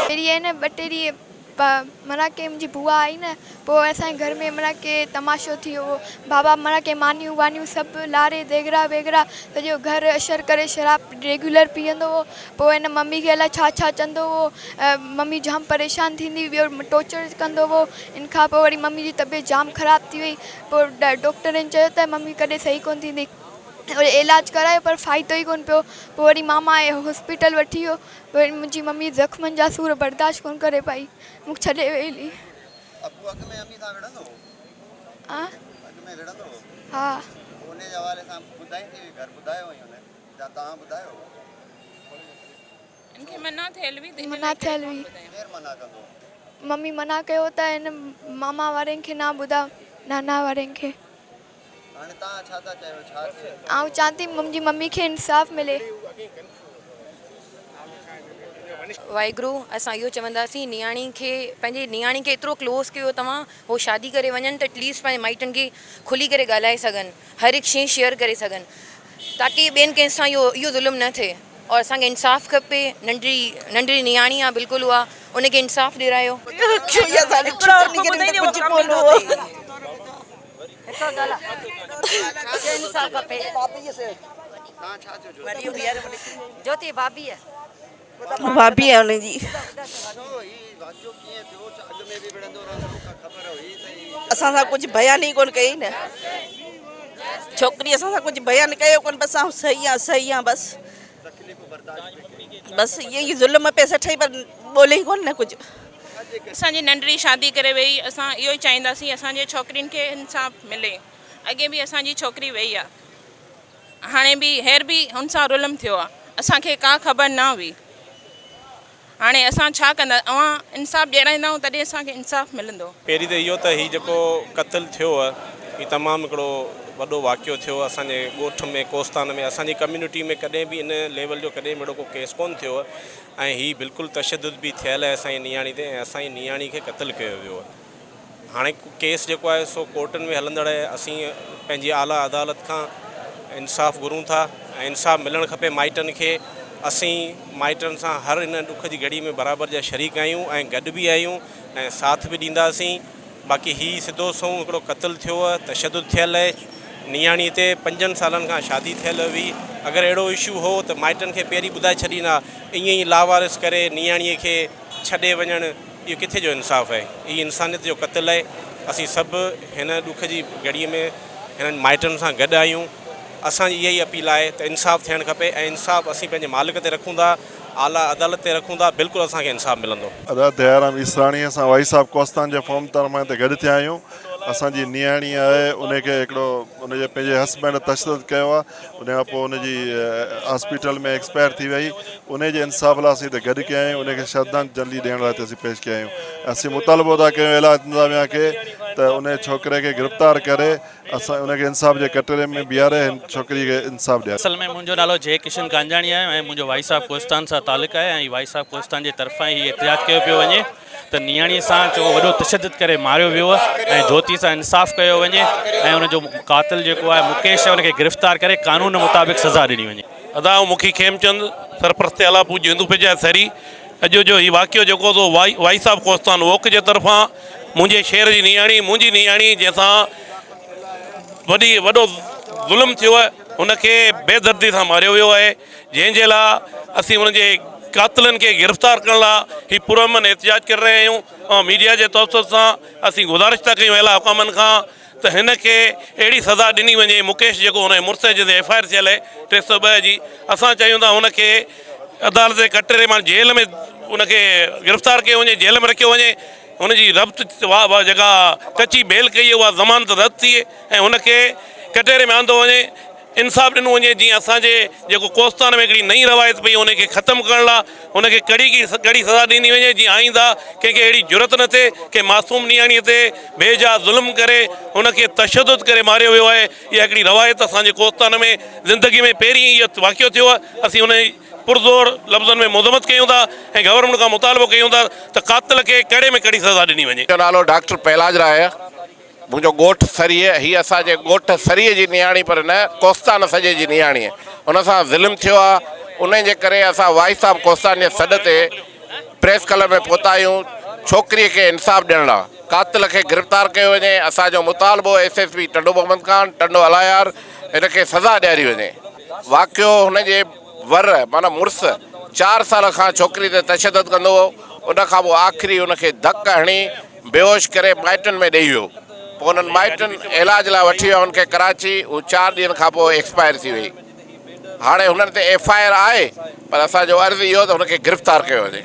मेरी है न बटेरी मना के मुंहिंजी बुआ आई न, पोइ असांजे घर में मना के तमाशो थी वियो। बाबा मना के मानियूं वानियूं सभु लारे देगरा वेगरा सॼो घर असर करे शराब रेगुलर पीअंदो हो। पोइ हिन मम्मी खे अलाए छा छा चवंदो हो। मम्मी जाम परेशान थींदी हुई, ॿियो टॉर्चर कंदो हो। इन खां पोइ वरी मम्मी जी तबियत जाम ख़राब थी वई। पोइ डॉक्टरनि चयो त मम्मी कॾहिं सही कोन थींदी। वरी इलाज करायो पर फ़ाइदो ई कोन पियो। पोइ वरी मामा हॉस्पिटल वठी वियो। वरी मुंहिंजी मम्मी ज़ख़्मनि जा सूर बर्दाश्त कोन करे पाई, मूंखे छॾे वेई हली। हा मना थियल हुई। मम्मी मना कयो त हिन मामा वारनि खे ना ॿुधायो, नाना वारनि खे। आउं चाहियां थी मुंहिंजी मम्मी खे इंसाफ़ मिले। वाहिगुरु, असां इहो चवंदासीं नियाणी खे, पंहिंजे नियाणी खे एतिरो क्लोज़ कयो तव्हां, हो शादी करे वञनि त एटलीस्ट पंहिंजे माइटनि खे खुली करे ॻाल्हाए सघनि, हर हिकु शइ शेयर करे सघनि, ताकी ॿियनि कंहिंसां इहो ज़ुल्म न थिए। और असांखे इंसाफ़ खपे। नंढड़ी नियाणी आहे, बिल्कुलु उहा, उनखे इंसाफ़ ॾिरायो। ज्योति भाभी है, भाभी है उनजी। असां सां कुझु बयान ई कोन कई न, छोकिरी असां सां कुझु बयान कयो कोन, बसि आउं सही आहे बसि इहो ई ज़ुल्म पे सठई, पर ॿोले ई कोन न कुझु। असांजी नंढड़ी शादी करे वई, असां इहो ई चाहींदासीं असांजे छोकिरियुनि खे इंसाफ़ मिले। अॻे बि असांजी छोकिरी वई आहे, हाणे बि हींअर बि हुन सां ज़ुल्म थियो आहे, असांखे का ख़बर न हुई। हाणे असां छा कंदा, अवां इंसाफ़ ॾियाराईंदा आहियूं तॾहिं असांखे इंसाफ़ मिलंदो। पहिरीं त इहो त हीउ जेको क़त्ल थियो आहे, हीउ तमामु हिकिड़ो वॾो वाक़ियो थियो असांजे ॻोठ में, कोस्तान में। असांजी कम्यूनिटी में कॾहिं बि इन लेवल जो कॾहिं बि अहिड़ो को केस कोन थियो आहे, ऐं हीउ बिल्कुलु तशदुद बि थियल आहे असांजी नियाणी ते, ऐं असांजी नियाणी खे क़त्ल कयो वियो आहे। हाणे केस जेको आहे सो कोर्टनि में हलंदड़ आहे। असीं पंहिंजी आला अदालत खां इंसाफ़ घुरूं था, ऐं इंसाफ़ मिलणु खपे माइटनि खे। असीं माइटनि सां हर इन ॾुख जी घड़ी में बराबरि जा शरीक आहियूं, ऐं गॾु बि आहियूं, ऐं साथ बि ॾींदासीं। बाक़ी हीउ सिधो सो हिकिड़ो क़त्ल थियो आहे, तशदुद थियल आहे। नियाणीअ ते 5 सालनि खां शादी थियल हुई। अगरि अहिड़ो इशू हो त माइटनि खे पहिरीं ॿुधाए छॾींदा। ईअं ई लावारिस करे नियाणीअ खे छॾे वञणु, इहो किथे जो इंसाफ़ आहे? हीउ इंसानियत जो क़त्ल आहे। असीं सभु हिन ॾुख जी घड़ीअ में हिननि माइटनि सां गॾु आहियूं। असांजी इहा ई अपील आहे त इंसाफ़ थियणु खपे, ऐं इंसाफ़ असीं पंहिंजे मालिक ते रखूं था, आला अदालत ते रखूं था, बिल्कुलु असांखे इंसाफ़ मिलंदो। अदा दयाराम ईसराणी, असां वाई साहब कोस्तान जे फॉर्म तर्फ़ां हिते गॾु थिया आहियूं। असांजी नियाणी आहे, उनखे हिकिड़ो उनजे पंहिंजे हस्बैंड तशदुद कयो आहे, उनखां पोइ उनजी हॉस्पिटल में एक्सपायर थी वई। उनजे इंसाफ़ लाइ असीं हिते गॾु कया आहियूं, उनखे श्रद्धांजलि ॾियण लाइ असीं पेश कया आहियूं। असीं मुतालबो था कयूं इलाही इंतिज़ामिया खे त उन छोकिरे खे गिरफ़्तार करे असां उनखे इंसाफ़ जे कटरे में बीहारे हिन छोकिरी खे इंसाफ़ ॾियारे। असल में मुंहिंजो नालो जय किशन कांजाणी आहे, ऐं मुंहिंजो वाई साहब कोस्तान सां तालुक़ु आहे, ऐं वाई साहब कोस्तान जे तरफ़ां ई एहतिजाज कयो पियो वञे त नियाणीअ सां जेको वॾो तशदुद करे मारियो वियो आहे, ऐं ज्योति सां इंसाफ़ कयो वञे, ऐं उनजो कातिल जेको आहे मुकेश आहे उनखे गिरफ़्तार करे कानून मुताबिक़ सज़ा ॾिनी वञे। अदा मुखी खेमचंद, सरपरस्त आला पूज्य हिंदू पंचायत सरी। अॼु जो हीउ वाक़ियो जेको तो वाई साहब कोस्तान वोक जे तरफ़ां मुंहिंजे शहर जी नियाणी, मुंहिंजी नियाणी जंहिंसां वॾो ज़ुल्म थियो आहे, उनखे बेदर्दी सां मारियो वियो आहे, जंहिंजे लाइ असीं उनजे कातिलनि खे गिरफ़्तार करण लाइ हीउ पुरअमन एहतिजाज करे रहिया आहियूं। ऐं मीडिया जे तौर सां असीं गुज़ारिश था कयूं अहिड़ा हुकामनि खां त हिन खे अहिड़ी सज़ा ॾिनी वञे। मुकेश जेको हुन मुड़ुस जे FIR थियल आहे 302 जी, असां चाहियूं था हुनखे अदालत जे कटरे मां जेल में उनखे गिरफ़्तार कयो वञे, जेल में रखियो वञे। हुनजी रब्त जेका कची बेल कई उहा ज़मानत रद्द थिए, ऐं हुनखे कटरे में आंदो वञे, इंसाफ़ ॾिनो वञे। जीअं असांजे जेको कोस्तान में हिकिड़ी नई रवायत पई, उनखे ख़तमु करण लाइ हुनखे कड़ी सज़ा ॾिनी वञे, जीअं आईंदा कंहिंखे अहिड़ी ज़रूरत न थिए कि मासूम नियाणीअ ते बेजा ज़ुल्म करे हुनखे तशदुद करे मारियो वियो आहे। इहा हिकिड़ी रवायत असांजे कोस्तान में ज़िंदगी में पहिरीं इहो वाक़ियो थियो आहे। असीं हुन पुरज़ोर लफ़्ज़नि में मुज़मत कयूं था, ऐं गवर्नमेंट खां मुतालबो कयूं था त कातिल खे कड़े में कड़ी सज़ा ॾिनी वञे। नालो डॉक्टर पहलाज राय है। मुंहिंजो ॻोठु सरीअ हीअ असांजे ॻोठु सरीअ जी नियाणी पर न कोस्तान सॼे जी नियाणी हुन सां ज़ुल्म थियो आहे। उन जे करे असां वाई साहब कोस्तान जे सॾ ते प्रेस क्लब में पहुता आहियूं छोकिरीअ खे इंसाफ़ ॾियण लाइ। कातिल खे गिरफ़्तार कयो वञे। असांजो मुतालबो SSP टंडो मोहम्मद ख़ान टंडो अलायार हिनखे सज़ा ॾियारी वञे। वाक़ियो हुनजे वर माना मुड़ुसु 4 साल खां छोकिरी ते तशदद कंदो हो। उन खां पोइ आख़िरी हुनखे धक हणी बेहोश करे माइटनि में ॾेई वियो। पोइ हुननि माइटनि इलाज लाइ वठी विया हुनखे कराची। हू 4 ॾींहंनि खां पोइ एक्सपायर थी वई। हाणे हुननि ते FIR आहे पर असांजो अर्ज़ु इहो त हुनखे गिरफ़्तार कयो वञे।